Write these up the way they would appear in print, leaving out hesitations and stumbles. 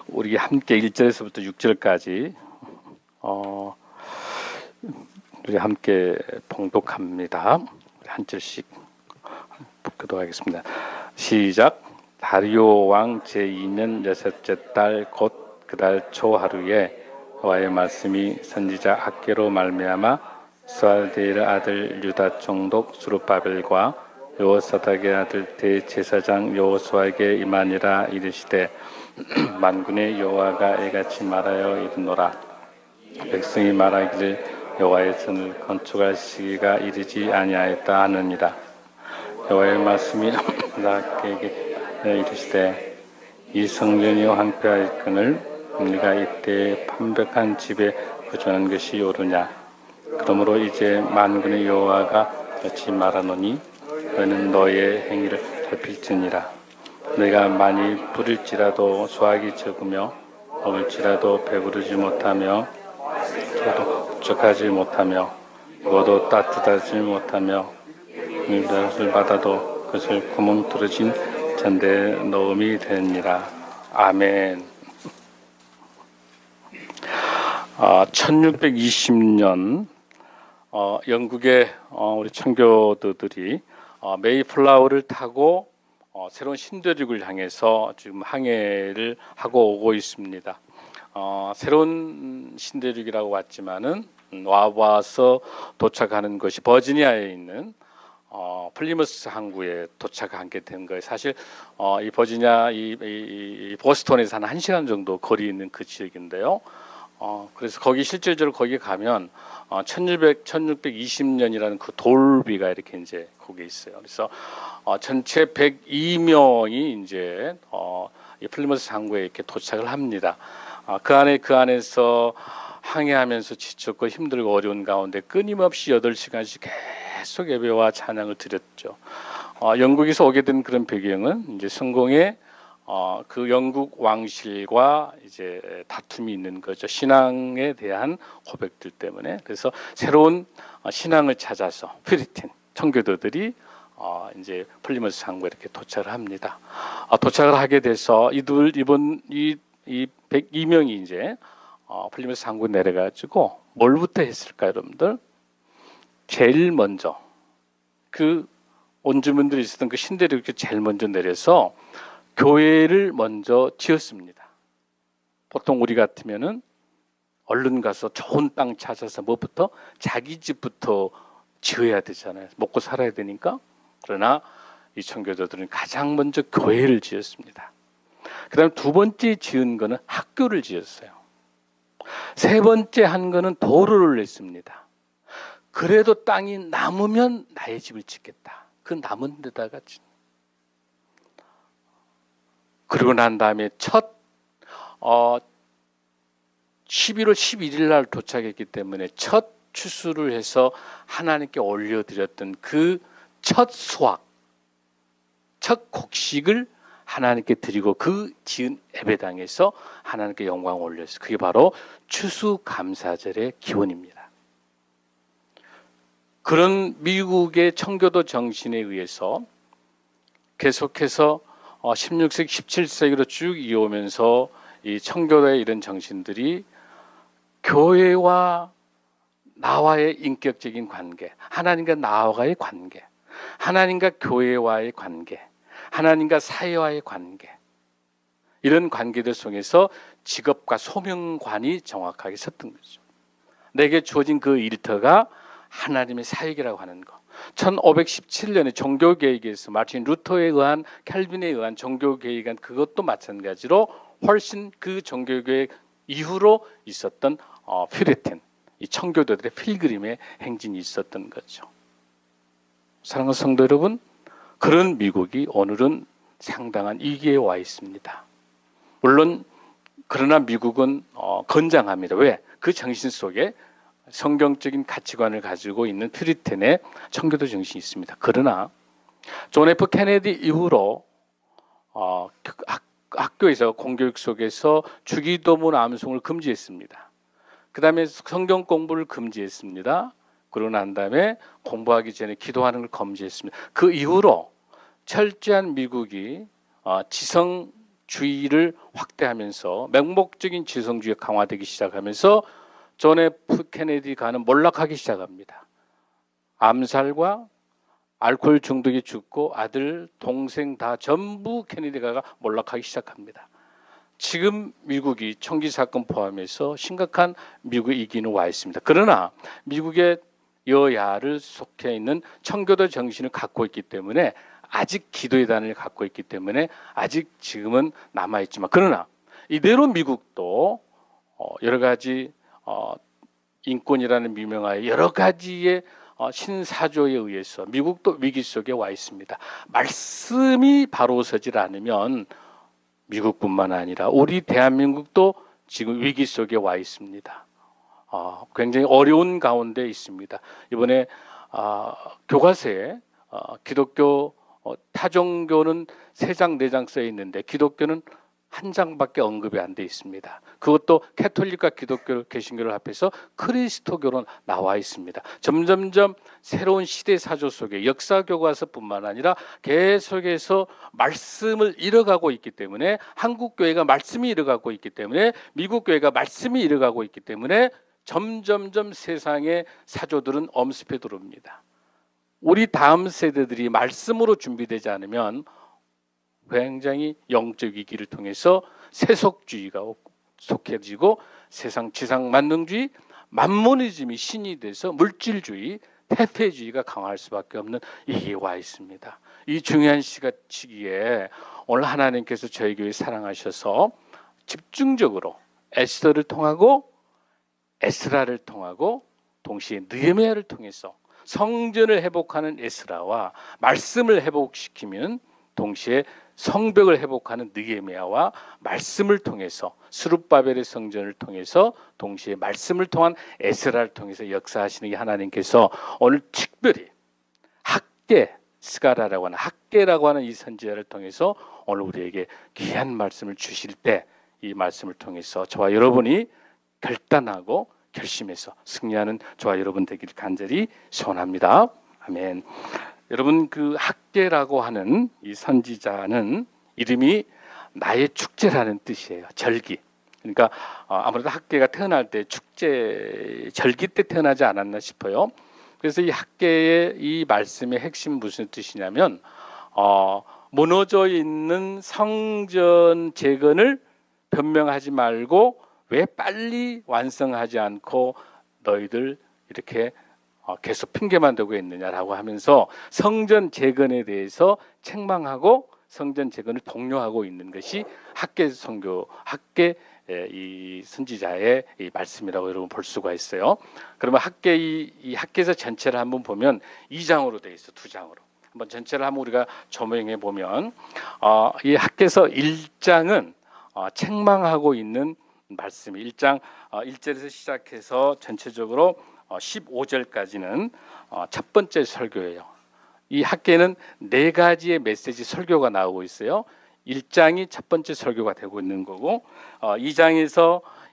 우리 함께 1절에서부터 6절까지 우리 함께 봉독합니다. 한 절씩 교독하겠습니다. 시작. 다리오 왕 제2년 여섯째 달 곧 그 달 초 하루에 여호와의 말씀이 선지자 학개로 말미암아 스알디엘 아들 유다 총독 스룹바벨과 여호사닥의 아들 대제사장 여호수아에게 임하니라. 이르시되 만군의 여호와가 이같이 말하여 이르노라. 백성이 말하기를 여호와의 전을 건축할 시기가 이르지 아니하였다 하느니라. 여호와의 말씀이 나에게 이르시되 이 성전이 황폐하였거늘 네가 이때 판벽한 집에 거주하는 것이 옳으냐. 그러므로 이제 만군의 여호와가 같이 말하노니 너는 너의 행위를 살필지니라. 내가 많이 부릴지라도 수확이 적으며 먹을지라도 배부르지 못하며 저도 부족하지 못하며 먹어도 따뜻하지 못하며 물을 받아도 그것을 구멍 뚫어진 잔대에 넣음이 되니라. 아멘. 1620년 영국의 우리 청교도들이 메이플라워를 타고 새로운 신대륙을 향해서 지금 항해를 하고 오고 있습니다. 새로운 신대륙이라고 왔지만은 와서 도착하는 것이 버지니아에 있는 플리머스 항구에 도착하게 된 거예요. 사실 이 버지니아 이 보스턴에서 한 1시간 정도 거리 있는 그 지역인데요. 그래서 거기 실질적으로 거기 가면 1620년이라는 그 돌비가 이렇게 이제 거기 있어요. 그래서 전체 102명이 이제 이 플리머스 항구에 이렇게 도착을 합니다. 그 안에서 항해하면서 지쳤고 힘들고 어려운 가운데 끊임없이 8시간씩 계속 예배와 찬양을 드렸죠. 영국에서 오게 된 그런 배경은 이제 성공의 그 영국 왕실과 이제 다툼이 있는 거죠. 신앙에 대한 고백들 때문에. 그래서 새로운 신앙을 찾아서 퓨리틴 청교도들이 이제 플리머스 항구에 이렇게 도착을 합니다. 도착을 하게 돼서 이번 이 102명이 이제 플리머스 항구에 내려가지고 뭘부터 했을까요, 여러분들? 제일 먼저 그 원주민들이 있었던 그 신대륙에 제일 먼저 내려서 교회를 먼저 지었습니다. 보통 우리 같으면은 얼른 가서 좋은 땅 찾아서 뭐부터 자기 집부터 지어야 되잖아요. 먹고 살아야 되니까. 그러나 이 청교도들은 가장 먼저 교회를 지었습니다. 그다음 두 번째 지은 거는 학교를 지었어요. 세 번째 한 거는 도로를 냈습니다. 그래도 땅이 남으면 나의 집을 짓겠다. 그 남은 데다가 그러고 난 다음에 첫 11월 11일 날 도착했기 때문에 첫 추수를 해서 하나님께 올려드렸던 그 첫 수확, 첫 곡식을 하나님께 드리고 그 지은 예배당에서 하나님께 영광을 올렸어요. 그게 바로 추수감사절의 기원입니다. 그런 미국의 청교도 정신에 의해서 계속해서 16세기, 17세기로 쭉 이어오면서 이 청교도의 이런 정신들이 교회와 나와의 인격적인 관계, 하나님과 나와의 관계, 하나님과 교회와의 관계, 하나님과 사회와의 관계, 이런 관계들 속에서 직업과 소명관이 정확하게 섰던 거죠. 내게 주어진 그 일터가 하나님의 사역이라고 하는 거. 1517년에 종교개혁에서 마틴 루터에 의한 캘빈에 의한 종교개혁은 그것도 마찬가지로 훨씬 그 종교개혁 이후로 있었던 퓨리틴, 이 청교도들의 필그림의 행진이 있었던 거죠. 사랑하는 성도 여러분, 그런 미국이 오늘은 상당한 위기에 와 있습니다. 물론 그러나 미국은 건장합니다. 왜? 그 정신 속에 성경적인 가치관을 가지고 있는 퓨리텐의 청교도 정신이 있습니다. 그러나 존 F 케네디 이후로 학교에서 공교육 속에서 주기도문 암송을 금지했습니다. 그 다음에 성경 공부를 금지했습니다. 그러고 난 다음에 공부하기 전에 기도하는 걸 금지했습니다. 그 이후로 철저한 미국이 지성주의를 확대하면서 맹목적인 지성주의가 강화되기 시작하면서 존 F 케네디가 몰락하기 시작합니다. 암살과 알코올 중독이 죽고 아들, 동생 다 전부 케네디가 몰락하기 시작합니다. 지금 미국이 총기 사건 포함해서 심각한 미국의 위기는 와 있습니다. 그러나 미국의 여야를 속해 있는 청교도 정신을 갖고 있기 때문에 아직 기도의 단을 갖고 있기 때문에 아직 지금은 남아있지만 그러나 이대로 미국도 여러 가지 인권이라는 미명하에 여러 가지의 신사조에 의해서 미국도 위기 속에 와 있습니다. 말씀이 바로 서질 않으면 미국뿐만 아니라 우리 대한민국도 지금 위기 속에 와 있습니다. 굉장히 어려운 가운데 있습니다. 이번에 교과서에 기독교 타종교는 3장 4장 써 있는데 기독교는 1장밖에 언급이 안 돼 있습니다. 그것도 캐톨릭과 기독교 개신교를 합해서 그리스도교로 나와 있습니다. 점점점 새로운 시대 사조 속에 역사 교과서뿐만 아니라 계속해서 말씀을 잃어가고 있기 때문에 한국 교회가 말씀이 잃어가고 있기 때문에 미국 교회가 말씀이 잃어가고 있기 때문에 점점점 세상의 사조들은 엄습해 들어옵니다. 우리 다음 세대들이 말씀으로 준비되지 않으면 굉장히 영적 위기를 통해서 세속주의가 속해지고 세상 지상만능주의, 만모니즘이 신이 돼서 물질주의, 태폐주의가 강할 수밖에 없는 위기에 와 있습니다. 이 중요한 시기에 오늘 하나님께서 저희 교회 사랑하셔서 집중적으로 에스더를 통하고 에스라를 통하고 동시에 느헤미야를 통해서 성전을 회복하는 에스라와 말씀을 회복시키면 동시에 성벽을 회복하는 느헤미야와 말씀을 통해서 스룹바벨의 성전을 통해서 동시에 말씀을 통한 에스라를 통해서 역사하시는 게 하나님께서 오늘 특별히 학계 스가라라고 하는 학계라고 하는 이 선지자를 통해서 오늘 우리에게 귀한 말씀을 주실 때 이 말씀을 통해서 저와 여러분이 결단하고 결심해서 승리하는 저와 여러분 되기를 간절히 소원합니다. 아멘. 여러분 그 학계라고 하는 이 선지자는 이름이 나의 축제라는 뜻이에요. 절기. 그러니까 아무래도 학계가 태어날 때 축제 절기 때 태어나지 않았나 싶어요. 그래서 이 학계의 이 말씀의 핵심 무슨 뜻이냐면 무너져 있는 성전 재건을 변명하지 말고 왜 빨리 완성하지 않고 너희들 이렇게 계속 핑계만 대고 있느냐라고 하면서 성전 재건에 대해서 책망하고 성전 재건을 독려하고 있는 것이 학계 선교, 학계 이 선지자의 이 말씀이라고 여러분 볼 수가 있어요. 그러면 학계 이 학계서 전체를 한번 보면 2장으로 되어 있어, 2장으로. 한번 전체를 한번 우리가 조명해 보면 이 학계서 1장은 책망하고 있는 말씀이 1장 1절에서 시작해서 전체적으로 15절까지는 첫 번째 설교예요. 이 학계는 4가지의 메시지 설교가 나오고 있어요. 1장이 첫 번째 설교가 되고 있는 거고 2장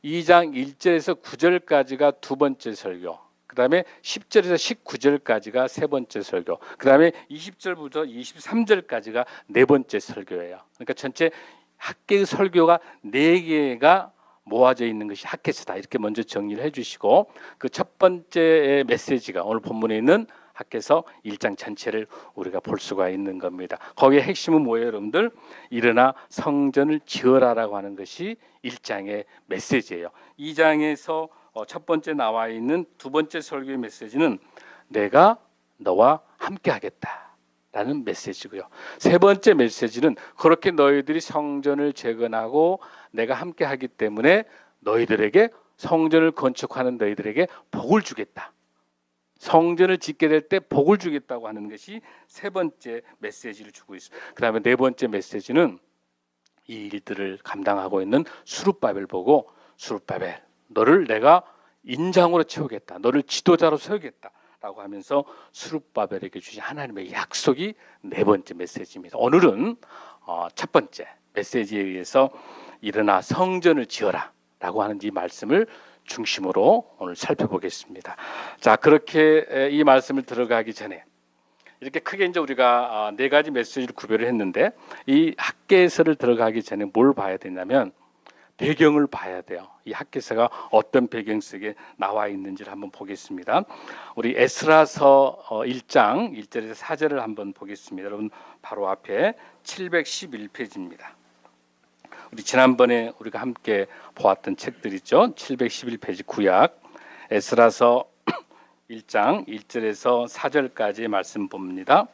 1절에서 9절까지가 두 번째 설교, 그 다음에 10절에서 19절까지가 세 번째 설교, 그 다음에 20절부터 23절까지가 네 번째 설교예요. 그러니까 전체 학계의 설교가 4개가 모아져 있는 것이 학계서다. 이렇게 먼저 정리를 해주시고 그 첫 번째 메시지가 오늘 본문에 있는 학계서 1장 전체를 우리가 볼 수가 있는 겁니다. 거기에 핵심은 뭐예요, 여러분들? 일어나 성전을 지어라라고 하는 것이 1장의 메시지예요. 2장에서 첫 번째 나와 있는 두 번째 설교의 메시지는 내가 너와 함께 하겠다 라는 메시지고요. 세 번째 메시지는 그렇게 너희들이 성전을 재건하고 내가 함께 하기 때문에 너희들에게 성전을 건축하는 너희들에게 복을 주겠다. 성전을 짓게 될 때 복을 주겠다고 하는 것이 세 번째 메시지를 주고 있습니다. 그 다음에 네 번째 메시지는 이 일들을 감당하고 있는 스룹바벨 보고 스룹바벨 너를 내가 인장으로 채우겠다. 너를 지도자로 세우겠다. 라고 하면서 스룹바벨에게 주신 하나님의 약속이 네 번째 메시지입니다. 오늘은 첫 번째 메시지에 의해서 일어나 성전을 지어라 라고 하는 이 말씀을 중심으로 오늘 살펴보겠습니다. 자, 그렇게 이 말씀을 들어가기 전에 이렇게 크게 이제 우리가 네 가지 메시지를 구별을 했는데, 이 학개서를 들어가기 전에 뭘 봐야 되냐면 배경을 봐야 돼요. 이 학개서가 어떤 배경 속에 나와 있는지를 한번 보겠습니다. 우리 에스라서 1장 1절에서 4절을 한번 보겠습니다. 여러분 바로 앞에 711페이지입니다. 우리 지난번에 우리가 함께 보았던 책들 있죠. 711페이지 구약 에스라서 1장 1절에서 4절까지의 말씀 봅니다.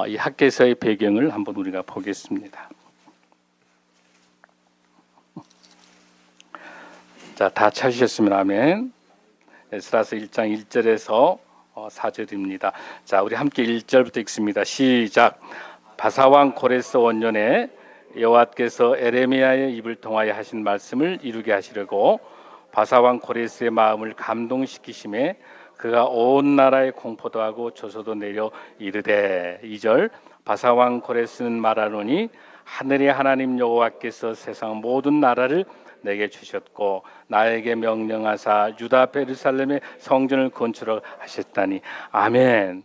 이 학개서의 배경을 한번 우리가 보겠습니다. 자, 다 찾으셨으면 아멘. 에스라서 1장 1절에서 4절입니다. 자, 우리 함께 1절부터 읽습니다. 시작. 바사왕 고레스 원년에 여호와께서 에레미야의 입을 통하여 하신 말씀을 이루게 하시려고 바사왕 고레스의 마음을 감동시키심에 그가 온 나라에 공포도 하고 조소도 내려 이르되 2절. 바사왕 고레스는 말하노니 하늘의 하나님 여호와께서 세상 모든 나라를 내게 주셨고 나에게 명령하사 유다 베르살렘의 성전을 건축하라 하셨다니. 아멘.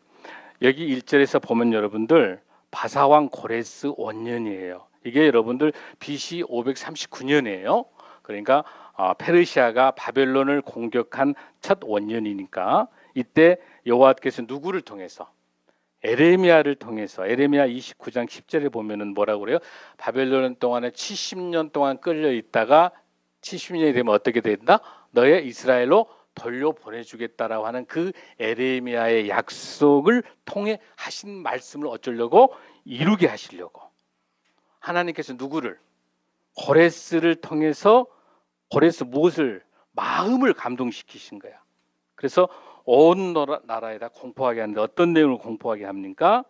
여기 1절에서 보면 여러분들 바사왕 고레스 원년이에요. 이게 여러분들 BC 539년이에요. 그러니까 페르시아가 바벨론을 공격한 첫 원년이니까 이때 여호와께서 누구를 통해서? 에레미야를 통해서. 에레미야 29장 10절에 보면은 뭐라고 그래요? 바벨론 동안에 70년 동안 끌려 있다가 70년이 되면 어떻게 된다? 너의 이스라엘로 돌려보내주겠다라고 하는 그 에레미야의 약속을 통해 하신 말씀을 어쩌려고? 이루게 하시려고. 하나님께서 누구를? 고레스를 통해서 고레스 무엇을? 마음을 감동시키신 거야. 그래서 온 나라에다 공포하게 하는데 어떤 내용을 공포하게 합니까?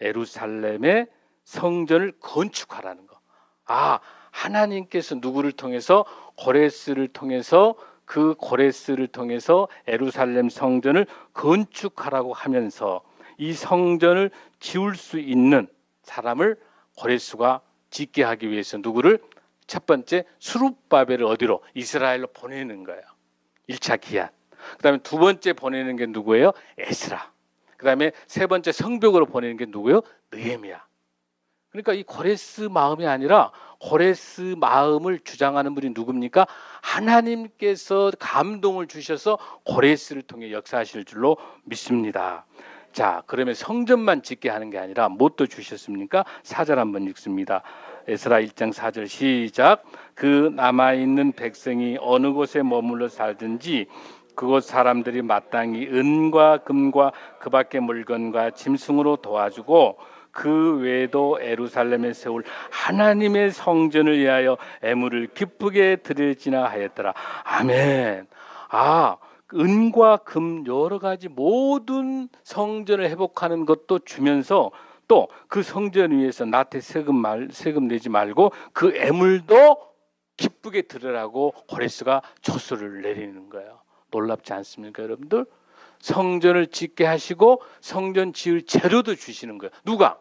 예루살렘의 성전을 건축하라는 거. 하나님께서 누구를 통해서? 고레스를 통해서, 그 고레스를 통해서 예루살렘 성전을 건축하라고 하면서 이 성전을 지을 수 있는 사람을 고레스가 짓게 하기 위해서 누구를? 첫 번째 스룹바벨을 어디로? 이스라엘로 보내는 거예요. 1차 기한. 그 다음에 두 번째 보내는 게 누구예요? 에스라. 그 다음에 세 번째 성벽으로 보내는 게 누구예요? 느헤미야. 그러니까 이 고레스 마음이 아니라 고레스 마음을 주장하는 분이 누굽니까? 하나님께서 감동을 주셔서 고레스를 통해 역사하실 줄로 믿습니다. 자, 그러면 성전만 짓게 하는 게 아니라 뭣도 주셨습니까? 4절 한번 읽습니다. 에스라 1장 4절 시작. 그 남아있는 백성이 어느 곳에 머물러 살든지 그곳 사람들이 마땅히 은과 금과 그 밖의 물건과 짐승으로 도와주고 그 외에도 예루살렘에 세울 하나님의 성전을 위하여 애물을 기쁘게 드릴지나 하였더라. 아멘. 은과 금 여러 가지 모든 성전을 회복하는 것도 주면서 또 그 성전 위에서 나한테 세금 내지 말고 그 애물도 기쁘게 드리라고 고레스가 조서를 내리는 거예요. 놀랍지 않습니까, 여러분들? 성전을 짓게 하시고 성전 지을 재료도 주시는 거예요. 누가?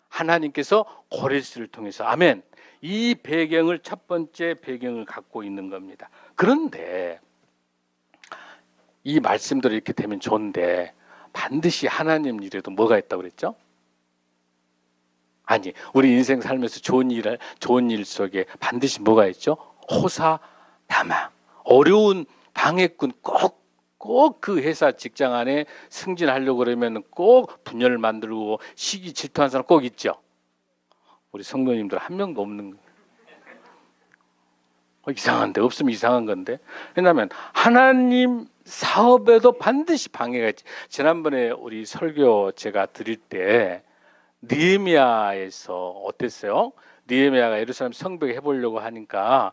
하나님께서 고레스를 통해서. 아멘. 이 배경을, 첫 번째 배경을 갖고 있는 겁니다. 그런데 이 말씀들이 이렇게 되면 좋은데 반드시 하나님 일에도 뭐가 있다고 그랬죠? 아니, 우리 인생 살면서 좋은 일 속에 반드시 뭐가 있죠? 호사다마. 어려운 방해꾼 꼭 그 회사 직장 안에 승진하려고 그러면 꼭 분열을 만들고 시기 질투하는 사람 꼭 있죠. 우리 성도님들 한 명도 없는 거예요. 이상한데, 없으면 이상한 건데. 왜냐하면 하나님 사업에도 반드시 방해가 있지. 지난번에 우리 설교 제가 드릴 때 느헤미야에서 어땠어요? 느헤미야가 예루살렘 성벽 해보려고 하니까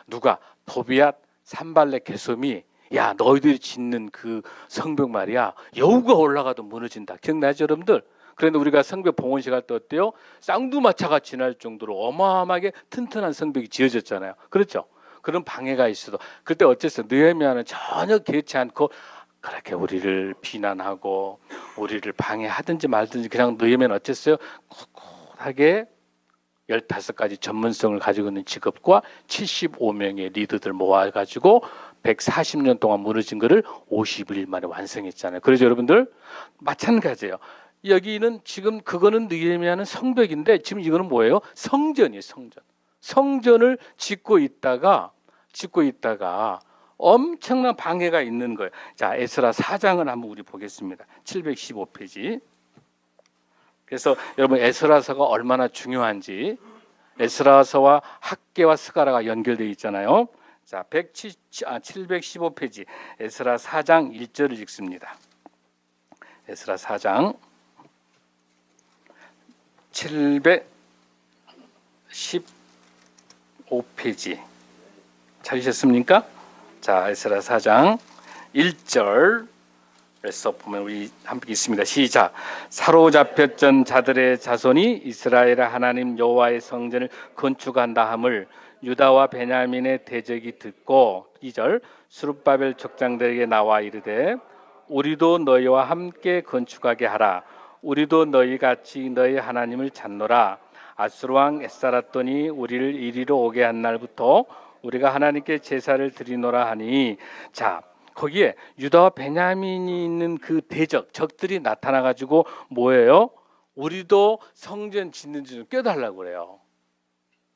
누가? 도비앗, 산발렛, 게솜이 야, 너희들이 짓는 그 성벽 말이야 여우가 올라가도 무너진다. 기억나죠, 여러분들? 그런데 우리가 성벽 봉헌식 할 때 어때요? 쌍두마차가 지날 정도로 어마어마하게 튼튼한 성벽이 지어졌잖아요. 그렇죠? 그런 방해가 있어도 그때 어쨌어? 느헤미야는 전혀 개의치 않고 그렇게 우리를 비난하고 우리를 방해하든지 말든지 그냥 너희면 어쨌어요? 꿋꿋하게 15가지 전문성을 가지고 있는 직업과 75명의 리더들 모아가지고 140년 동안 무너진 것을 50일 만에 완성했잖아요. 그래서 여러분들 마찬가지예요. 여기는 지금 그거는 느헤미야는 성벽인데 지금 이거는 뭐예요? 성전이에요. 성전을 짓고 있다가 엄청난 방해가 있는 거예요. 자, 에스라 4장을 한번 우리 보겠습니다. 715페이지. 그래서 여러분 에스라서가 얼마나 중요한지, 에스라서와 학개와 스가라가 연결되어 있잖아요. 자, 715페이지 에스라 4장 1절을 읽습니다. 에스라 4장 715페이지 찾으셨습니까? 자, 에스라 4장 1절 에서 보면 우리 함께 있습니다. 시작. 사로잡혔던 자들의 자손이 이스라엘 하나님 여호와의 성전을 건축한다 함을 유다와 베냐민의 대적이 듣고 2절 스룹바벨 족장들에게 나와 이르되 우리도 너희와 함께 건축하게 하라. 우리도 너희같이 너희 하나님을 찾노라. 아수르 왕 에스라돈이 우리를 이리로 오게 한 날부터 우리가 하나님께 제사를 드리노라 하니, 자, 거기에 유다와 베냐민이 있는 그 적들이 나타나 가지고 뭐예요? 우리도 성전 짓는 줄 껴달라고 그래요.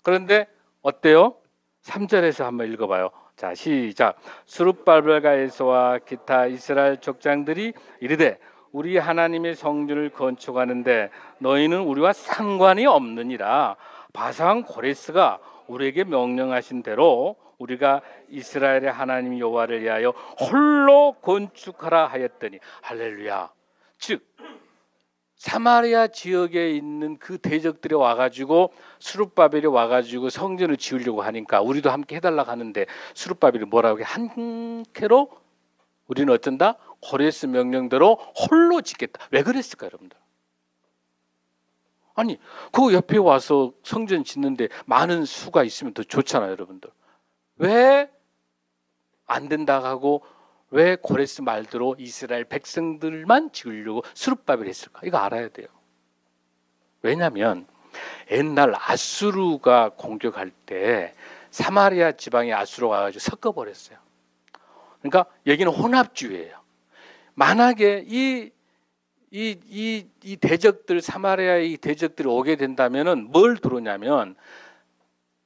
그런데 어때요? 3절에서 한번 읽어봐요. 자, 시작. 스룹바벨과 에서와 기타 이스라엘 족장들이 이르되 우리 하나님의 성전을 건축하는데 너희는 우리와 상관이 없느니라. 바상 고레스가 우리에게 명령하신 대로 우리가 이스라엘의 하나님 여호와를 위하여 홀로 건축하라 하였더니, 할렐루야. 즉 사마리아 지역에 있는 그 대적들이 와가지고 스룹바벨이 와가지고 성전을 지으려고 하니까 우리도 함께 해달라고 하는데 스룹바벨이 뭐라고 해? 한캐로 우리는 어쩐다? 고레스 명령대로 홀로 짓겠다. 왜 그랬을까 여러분들? 아니 그 옆에 와서 성전 짓는데 많은 수가 있으면 더 좋잖아요 여러분들. 왜 안 된다고 하고 왜 고레스 말대로 이스라엘 백성들만 지으려고 스룹바벨을 했을까? 이거 알아야 돼요. 왜냐하면 옛날 아수르가 공격할 때 사마리아 지방에 아수르가 와가지고 섞어버렸어요. 그러니까 여기는 혼합주의예요. 만약에 이 대적들, 사마리아의 이 대적들이 오게 된다면은 뭘 들어오냐면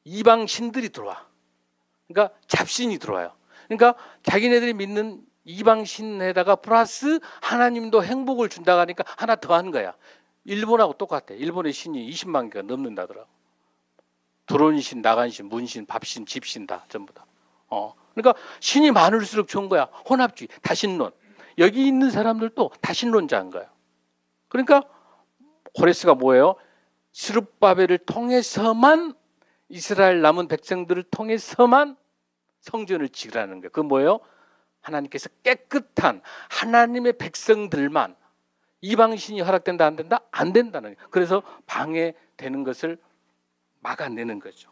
이방 신들이 들어와. 그러니까 잡신이 들어와요. 그러니까 자기네들이 믿는 이방 신에다가 플러스 하나님도 행복을 준다고 하니까 하나 더 한 거야. 일본하고 똑같아. 일본의 신이 20만 개가 넘는다더라고. 들어온 신, 나간 신, 문신, 밥신, 집신 다 전부 다. 그러니까 신이 많을수록 좋은 거야. 혼합주의, 다신론. 여기 있는 사람들도 다신론자인 거야. 그러니까 고레스가 뭐예요? 스룹바벨을 통해서만 이스라엘 남은 백성들을 통해서만 성전을 지으라는 거예요. 그건 뭐예요? 하나님께서 깨끗한 하나님의 백성들만, 이방신이 허락된다 안 된다? 안 된다는 거예요. 그래서 방해되는 것을 막아내는 거죠.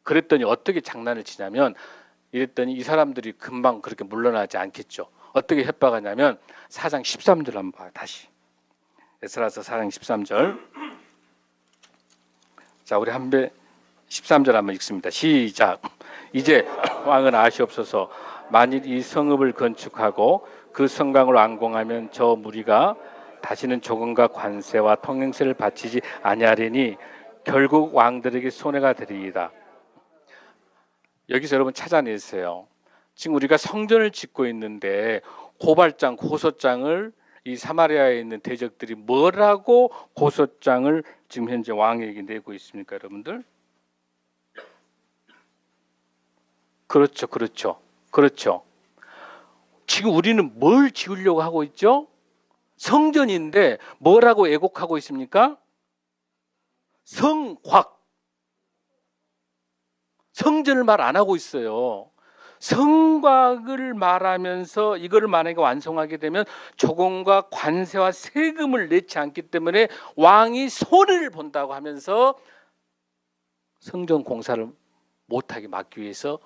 그랬더니 어떻게 장난을 치냐면 이랬더니 이 사람들이 금방 그렇게 물러나지 않겠죠. 어떻게 협박하냐면 4장 13절 한번 봐요. 다시 에스라서 4장 13절. 자, 우리 한배 13절 한번 읽습니다. 시작. 이제 왕은 아시옵소서. 만일 이 성읍을 건축하고 그 성곽을 완공하면 저 무리가 다시는 조금과 관세와 통행세를 바치지 아니하리니 결국 왕들에게 손해가 되리이다. 여기서 여러분 찾아내세요. 지금 우리가 성전을 짓고 있는데 고발장, 고소장을 이 사마리아에 있는 대적들이 뭐라고 고소장을 지금 현재 왕에게 내고 있습니까, 여러분들? 그렇죠. 지금 우리는 뭘 지으려고 하고 있죠? 성전인데 뭐라고 애곡하고 있습니까? 성곽. 성전을 말 안 하고 있어요. 성곽을 말하면서 이거를 만약에 완성하게 되면 조공과 관세와 세금을 내지 않기 때문에 왕이 손해를 본다고 하면서 성전 공사를 못하게 막기 위해서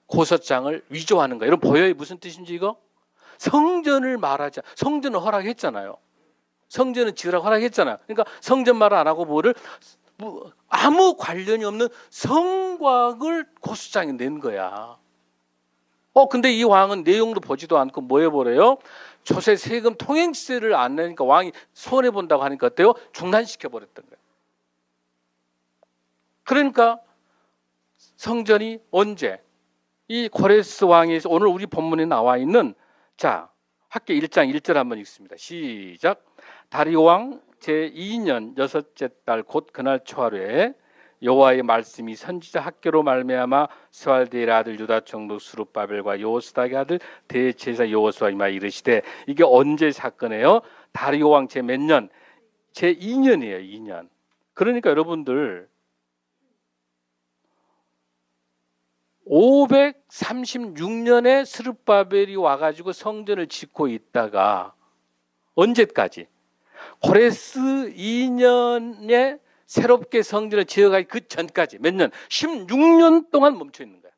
고소장을 위조하는 거예요. 여러분 보여요? 무슨 뜻인지 이거? 성전을 말하자. 성전은 허락했잖아요. 성전은 지으라고 허락했잖아요. 그러니까 성전 말을 안 하고 아무 관련이 없는 성곽을 고수장이 낸 거야. 근데 이 왕은 내용도 보지도 않고 뭐 해버려요? 조세 세금 통행세를 안 내니까 왕이 손해 본다고 하니까 어때요? 중단시켜 버렸던 거예요. 그러니까 성전이 언제? 이 고레스 왕이 오늘 우리 본문에 나와 있는 자 학계 1장 1절 한번 읽습니다. 시작. 다리오 왕 제2년 여섯째 달 곧 그날 초하루에 여호와의 말씀이 선지자 학교로 말미암아 스발디엘의 아들 유다 총독 스룹바벨과 여호수닥의 아들 대제사 여호수아 이마 이르시되 이게 언제 사건이에요? 다리오 왕 제 몇 년? 제2년이에요. 2년. 그러니까 여러분들 536년에 스룹바벨이 와가지고 성전을 짓고 있다가 언제까지? 고레스 2년에 새롭게 성전을 지어가기 그 전까지 몇 년? 16년 동안 멈춰 있는 거야.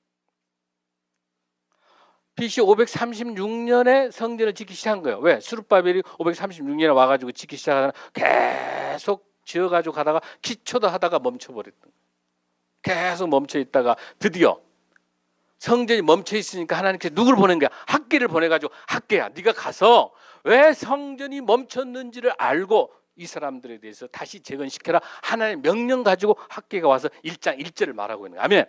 BC 536년에 성전을 짓기 시작한 거예요. 왜? 스룹바벨이 536년에 와가지고 짓기 시작하다가 계속 지어가지고 가다가 기초도 하다가 멈춰버렸던 거예요. 계속 멈춰 있다가 드디어 성전이 멈춰 있으니까 하나님께서 누구를 보낸 거야? 학계를 보내가지고 학계야 네가 가서 왜 성전이 멈췄는지를 알고 이 사람들에 대해서 다시 재건시켜라. 하나님의 명령 가지고 학계가 와서 1장 1절을 말하고 있는 거야. 아멘.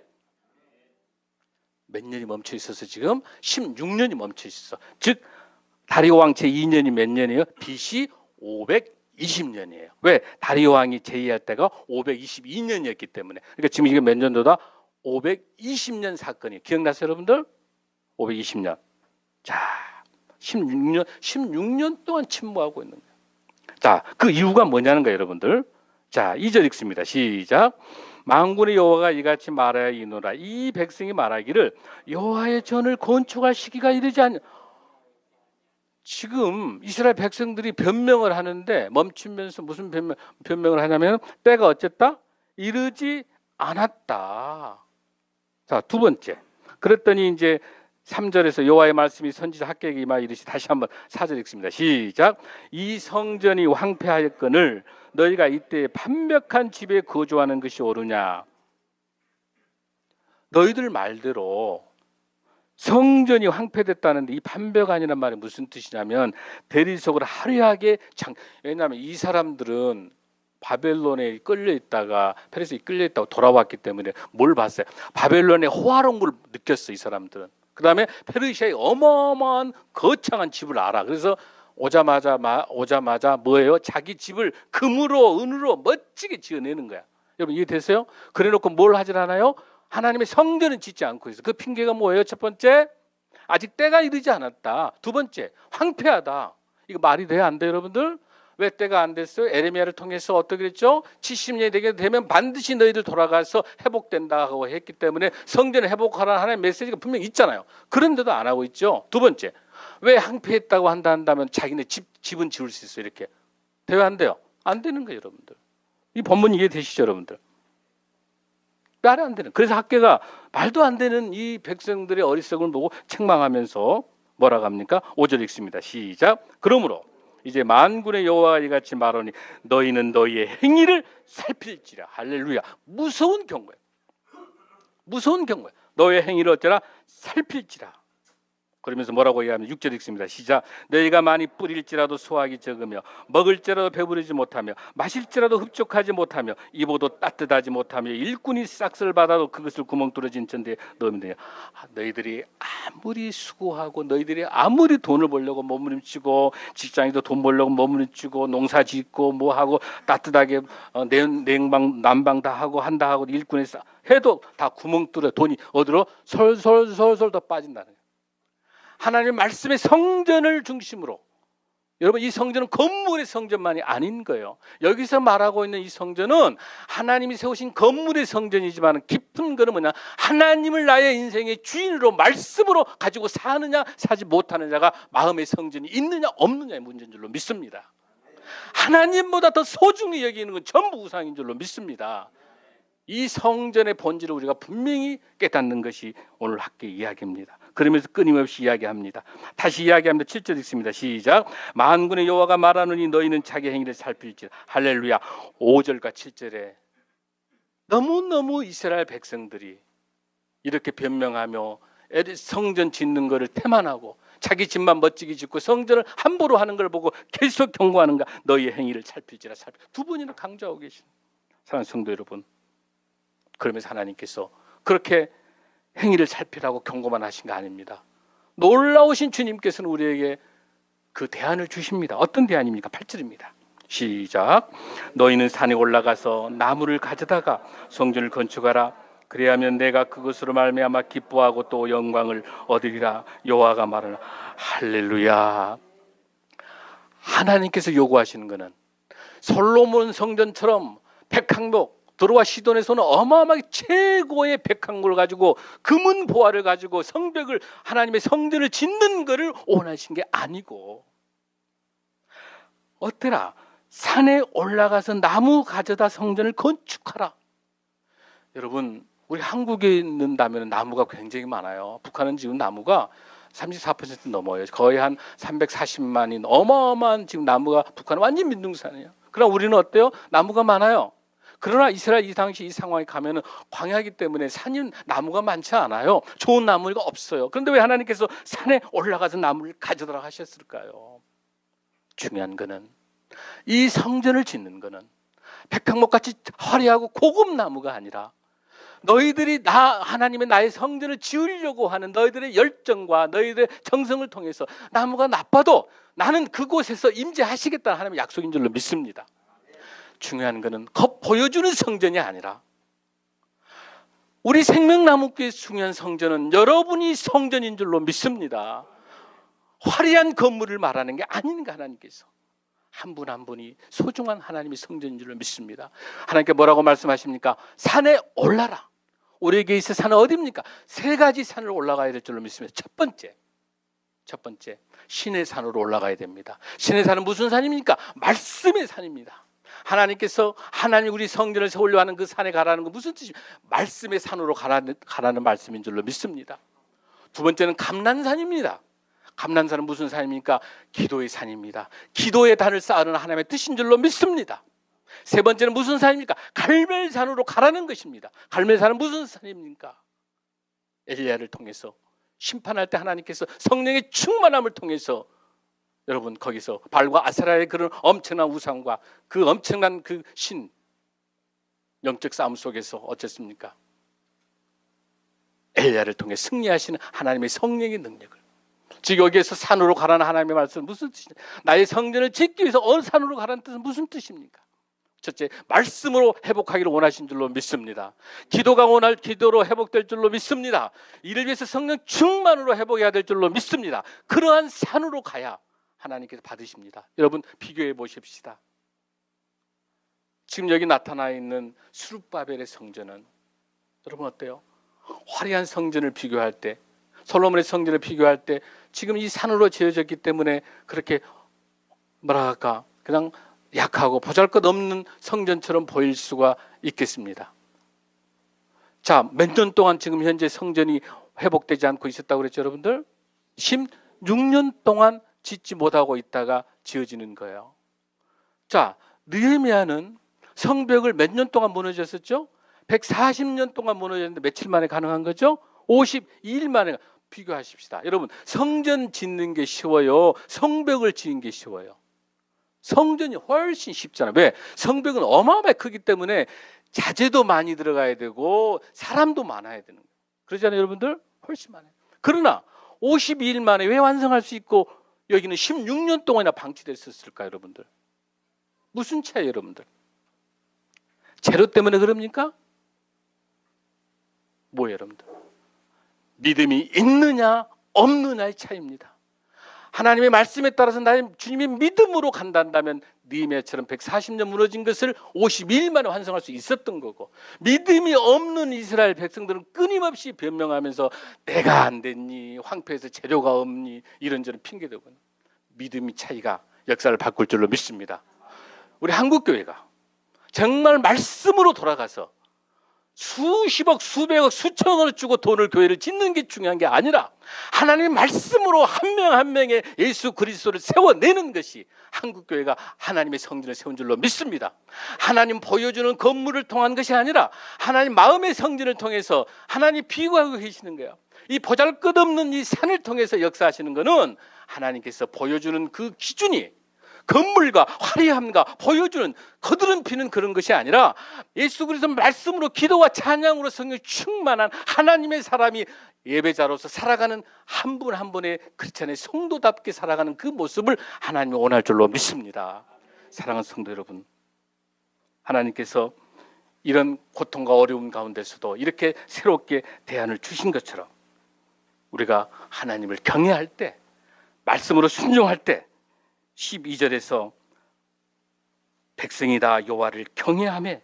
몇 년이 멈춰 있어서 지금 16년이 멈춰 있어. 즉 다리오 왕 제2년이 몇 년이에요? BC 520년이에요. 왜? 다리오 왕이 제위할 때가 522년이었기 때문에. 그러니까 지금 이게 몇 년도다? 520년 사건이에요. 기억나세요, 여러분들? 520년. 자, 16년 동안 침묵하고 있는 거예요. 자, 그 이유가 뭐냐는 거예요, 여러분들. 자, 2절 읽습니다. 시작. 만군의 여호와가 이같이 말하여 이노라. 이 백성이 말하기를 여호와의 전을 건축할 시기가 이르지 않냐. 지금 이스라엘 백성들이 변명을 하는데 멈추면서 무슨 변명을 하냐면 때가 어쨌다? 이르지 않았다. 자, 두 번째. 그랬더니 이제 3절에서 여호와의 말씀이 선지자 학개에게 임하여 이르시 다시 한번 4절 읽습니다. 시작. 이 성전이 황폐하였거늘 너희가 이때 판벽한 집에 거주하는 것이 옳으냐. 너희들 말대로 성전이 황폐됐다는데 이 판벽안이란 말이 무슨 뜻이냐면 대리석으로 화려하게 왜냐하면 이 사람들은 바벨론에 끌려 있다가 페르시아에 끌려 있다가 돌아왔기 때문에 뭘 봤어요? 바벨론의 호화로운 걸 느꼈어. 이 사람들은. 그 다음에 페르시아의 어마어마한 거창한 집을 알아. 그래서 오자마자 뭐예요? 자기 집을 금으로 은으로 멋지게 지어내는 거야. 여러분 이해되세요? 그래놓고 뭘 하질 않아요? 하나님의 성전은 짓지 않고 있어. 그 핑계가 뭐예요? 첫 번째, 아직 때가 이르지 않았다. 두 번째, 황폐하다. 이거 말이 돼요? 안 돼요, 여러분들? 왜 때가 안 됐어요? 에레미야를 통해서 어떻게 했죠? 70년이 되면 반드시 너희들 돌아가서 회복된다고 했기 때문에 성전을 회복하라는 하나님의 메시지가 분명히 있잖아요. 그런데도 안 하고 있죠. 두 번째, 왜 황폐했다고 한다면 자기네 집은 지을 수 있어요. 이렇게 돼요? 안 돼요? 안 되는 거예요, 여러분들. 이 본문 이해되시죠, 여러분들? 말이 안 되는. 그래서 학계가 말도 안 되는 이 백성들의 어리석음을 보고 책망하면서 뭐라고 합니까? 5절 읽습니다. 시작. 그러므로 이제 만군의 여호와가 이같이 말하니 너희는 너희의 행위를 살필지라. 할렐루야. 무서운 경고야. 무서운 경고야. 너희의 행위를 어쩌라? 살필지라. 그러면서 뭐라고 얘기하면 6절 읽습니다. 시작. 너희가 많이 뿌릴지라도 소화하기 적으며 먹을지라도 배부르지 못하며 마실지라도 흡족하지 못하며 입어도 따뜻하지 못하며 일꾼이 싹쓸 받아도 그것을 구멍 뚫어진 천대에 넣으면 되냐. 너희들이 아무리 수고하고 너희들이 아무리 돈을 벌려고 몸부림치고 직장에도 돈 벌려고 몸부림치고 농사 짓고 뭐 하고 따뜻하게 냉방 난방 다 하고 한다 하고 일꾼이 해도 다 구멍 뚫어 돈이 어디로 솔솔솔솔 더 빠진다는 거예요. 하나님의 말씀의 성전을 중심으로. 여러분 이 성전은 건물의 성전만이 아닌 거예요. 여기서 말하고 있는 이 성전은 하나님이 세우신 건물의 성전이지만 깊은 거는 뭐냐, 하나님을 나의 인생의 주인으로 말씀으로 가지고 사느냐 사지 못하느냐가 마음의 성전이 있느냐 없느냐의 문제인 줄로 믿습니다. 하나님보다 더 소중히 여기는 건 전부 우상인 줄로 믿습니다. 이 성전의 본질을 우리가 분명히 깨닫는 것이 오늘 학교의 이야기입니다. 그러면서 끊임없이 이야기합니다. 다시 이야기합니다. 7절 읽습니다. 시작. 만군의 여호와가 말하노니 너희는 자기 행위를 살필지라. 할렐루야. 5절과 7절에 너무너무 이스라엘 백성들이 이렇게 변명하며 성전 짓는 것을 태만하고 자기 집만 멋지게 짓고 성전을 함부로 하는 걸 보고 계속 경고하는가. 너희의 행위를 살필지라. 두 번이나 강조하고 계십니다. 사랑하는 성도 여러분, 그러면서 하나님께서 그렇게 행위를 살피라고 경고만 하신 거 아닙니다. 놀라우신 주님께서는 우리에게 그 대안을 주십니다. 어떤 대안입니까? 8절입니다. 시작. 너희는 산에 올라가서 나무를 가져다가 성전을 건축하라. 그래야면 내가 그것으로 말미암아 기뻐하고 또 영광을 얻으리라. 여호와가 말하노라. 할렐루야. 하나님께서 요구하시는 것은 솔로몬 성전처럼 백항목, 드로와 시돈에서는 어마어마하게 최고의 백항목을 가지고 금은 보화를 가지고 성벽을, 하나님의 성전을 짓는 것을 원하신 게 아니고, 어때라? 산에 올라가서 나무 가져다 성전을 건축하라. 여러분, 우리 한국에 있는다면 나무가 굉장히 많아요. 북한은 지금 나무가 34% 넘어요. 거의 한 340만인 어마어마한 지금 나무가, 북한은 완전 민둥산이에요. 그러나 우리는 어때요? 나무가 많아요. 그러나 이스라엘 이 당시 이 상황에 가면은 광야이기 때문에 산이 나무가 많지 않아요. 좋은 나무가 없어요. 그런데 왜 하나님께서 산에 올라가서 나무를 가져다라 하셨을까요? 중요한 거는 이 성전을 짓는 거는 백항목같이 화려하고 고급 나무가 아니라 너희들이 하나님의 나의 성전을 지으려고 하는 너희들의 열정과 너희들의 정성을 통해서 나무가 나빠도 나는 그곳에서 임재하시겠다는 하나님의 약속인 줄로 믿습니다. 중요한 것은 보여주는 성전이 아니라 우리 생명나무교회 중요한 성전은 여러분이 성전인 줄로 믿습니다. 화려한 건물을 말하는 게 아닌가. 하나님께서 한 분 한 분이 소중한 하나님의 성전인 줄로 믿습니다. 하나님께 뭐라고 말씀하십니까? 산에 올라라. 우리에게 있을 산은 어디입니까? 세 가지 산을 올라가야 될 줄로 믿습니다. 첫 번째 신의 산으로 올라가야 됩니다. 신의 산은 무슨 산입니까? 말씀의 산입니다. 하나님께서 하나님 우리 성전을 세우려 하는 그 산에 가라는 건 무슨 뜻입니까? 말씀의 산으로 가라는 말씀인 줄로 믿습니다. 두 번째는 감난산입니다. 감난산은 무슨 산입니까? 기도의 산입니다. 기도의 단을 쌓는 하나님의 뜻인 줄로 믿습니다. 세 번째는 무슨 산입니까? 갈멜산으로 가라는 것입니다. 갈멜산은 무슨 산입니까? 엘리야를 통해서 심판할 때 하나님께서 성령의 충만함을 통해서 여러분 거기서 발과 아세라의 그런 엄청난 우상과 그 엄청난 그 신 영적 싸움 속에서 어쨌습니까? 엘리야를 통해 승리하시는 하나님의 성령의 능력을, 즉 여기에서 산으로 가라는 하나님의 말씀은 무슨 뜻이냐? 나의 성전을 짓기 위해서 어느 산으로 가라는 뜻은 무슨 뜻입니까? 첫째, 말씀으로 회복하기를 원하신 줄로 믿습니다. 기도가 원할 기도로 회복될 줄로 믿습니다. 이를 위해서 성령 충만으로 회복해야 될 줄로 믿습니다. 그러한 산으로 가야 하나님께서 받으십니다. 여러분 비교해 보십시다. 지금 여기 나타나 있는 스룹바벨의 성전은 여러분 어때요? 화려한 성전을 비교할 때, 솔로몬의 성전을 비교할 때 지금 이 산으로 지어졌기 때문에 그렇게 뭐랄까 그냥 약하고 보잘것없는 성전처럼 보일 수가 있겠습니다. 자, 몇 년 동안 지금 현재 성전이 회복되지 않고 있었다고 그랬죠, 여러분들? 16년 동안 짓지 못하고 있다가 지어지는 거예요. 자, 느헤미야는 성벽을 몇 년 동안 무너졌었죠? 140년 동안 무너졌는데 며칠 만에 가능한 거죠? 52일 만에. 비교하십시다. 여러분, 성전 짓는 게 쉬워요? 성벽을 짓는 게 쉬워요? 성전이 훨씬 쉽잖아요. 왜? 성벽은 어마어마하게 크기 때문에 자재도 많이 들어가야 되고 사람도 많아야 되는 거예요. 그러잖아요, 여러분들? 훨씬 많아요. 그러나 52일 만에 왜 완성할 수 있고 여기는 16년 동안이나 방치됐었을까요, 여러분들? 무슨 차이예요, 여러분들? 재료 때문에 그럽니까? 뭐예요, 여러분들? 믿음이 있느냐 없느냐의 차이입니다. 하나님의 말씀에 따라서 나의 주님의 믿음으로 간다면 느헤미야처럼 140년 무너진 것을 52일 만에 완성할 수 있었던 거고, 믿음이 없는 이스라엘 백성들은 끊임없이 변명하면서 내가 안 됐니, 황폐해서 재료가 없니, 이런저런 핑계대고. 믿음의 차이가 역사를 바꿀 줄로 믿습니다. 우리 한국교회가 정말 말씀으로 돌아가서 수십억, 수백억, 수천억을 주고 돈을 교회를 짓는 게 중요한 게 아니라 하나님의 말씀으로 한 명 한 명의 예수 그리스도를 세워내는 것이 한국교회가 하나님의 성전을 세운 줄로 믿습니다. 하나님 보여주는 건물을 통한 것이 아니라 하나님 마음의 성전을 통해서 하나님 비유하고 계시는 거예요. 이 보잘것없는 이 산을 통해서 역사하시는 것은 하나님께서 보여주는 그 기준이 건물과 화려함과 보여주는 거드름피는 그런 것이 아니라 예수 그리스도 말씀으로 기도와 찬양으로 성령 충만한 하나님의 사람이 예배자로서 살아가는 한 분 한 분의 크리스찬의 성도답게 살아가는 그 모습을 하나님이 원할 줄로 믿습니다. 사랑하는 성도 여러분, 하나님께서 이런 고통과 어려움 가운데서도 이렇게 새롭게 대안을 주신 것처럼 우리가 하나님을 경외할 때, 말씀으로 순종할 때 12절에서 백성이다 여호와를 경외하며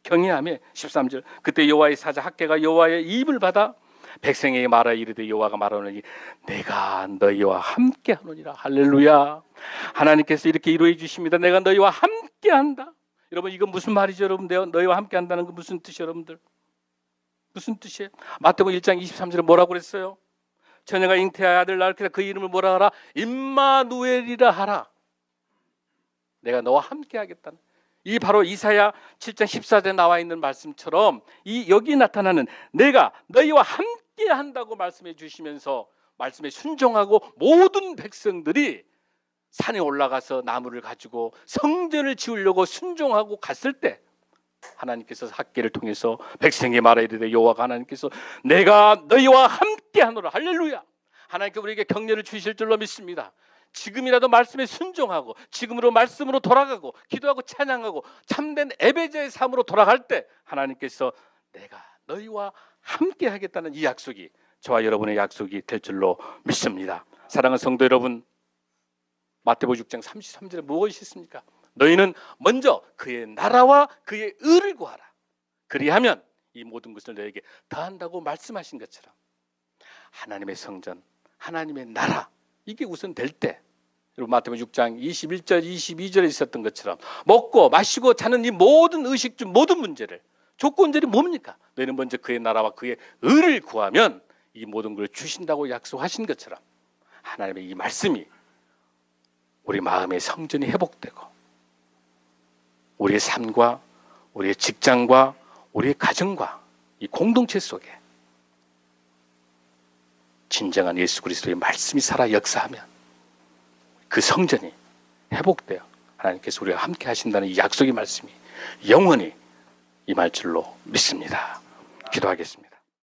13절 그때 여호와의 사자 학개가 여호와의 입을 받아 백성에게 말하여 이르되 여호와가 말하노니 내가 너희와 함께하노니라. 할렐루야. 하나님께서 이렇게 이루어 주십니다. 내가 너희와 함께한다. 여러분 이건 무슨 말이죠? 여러분 너희와 함께한다는 건 무슨 뜻이에요? 여러분들 무슨 뜻이에요? 마태복음 1장 23절에 뭐라고 그랬어요? 처녀가 잉태하여 아들 낳을때 그 이름을 뭐라 하라? 임마누엘이라 하라. 내가 너와 함께 하겠다는, 이 바로 이사야 7장 14절에 나와 있는 말씀처럼 이 여기 나타나는 내가 너희와 함께 한다고 말씀해 주시면서 말씀에 순종하고 모든 백성들이 산에 올라가서 나무를 가지고 성전을 지으려고 순종하고 갔을 때 하나님께서 학개를 통해서 백성에게 말하여 이르되 여호와가 하나님께서 내가 너희와 함께 하노라. 할렐루야. 하나님께 우리에게 격려를 주실 줄로 믿습니다. 지금이라도 말씀에 순종하고 지금으로 말씀으로 돌아가고 기도하고 찬양하고 참된 예배자의 삶으로 돌아갈 때 하나님께서 내가 너희와 함께 하겠다는 이 약속이 저와 여러분의 약속이 될 줄로 믿습니다. 사랑하는 성도 여러분, 마태복음 6장 33절에 무엇이 있습니까? 너희는 먼저 그의 나라와 그의 의를 구하라. 그리하면 이 모든 것을 너에게 더한다고 말씀하신 것처럼 하나님의 성전, 하나님의 나라 이게 우선 될 때, 여러분 마태복음 6장 21절 22절에 있었던 것처럼 먹고 마시고 자는 이 모든 의식주 모든 문제를 조건들이 뭡니까? 너희는 먼저 그의 나라와 그의 의를 구하면 이 모든 걸 주신다고 약속하신 것처럼 하나님의 이 말씀이 우리 마음의 성전이 회복되고 우리의 삶과 우리의 직장과 우리의 가정과 이 공동체 속에 진정한 예수 그리스도의 말씀이 살아 역사하면 그 성전이 회복되어 하나님께서 우리와 함께 하신다는 이 약속의 말씀이 영원히 임할 줄로 믿습니다. 기도하겠습니다.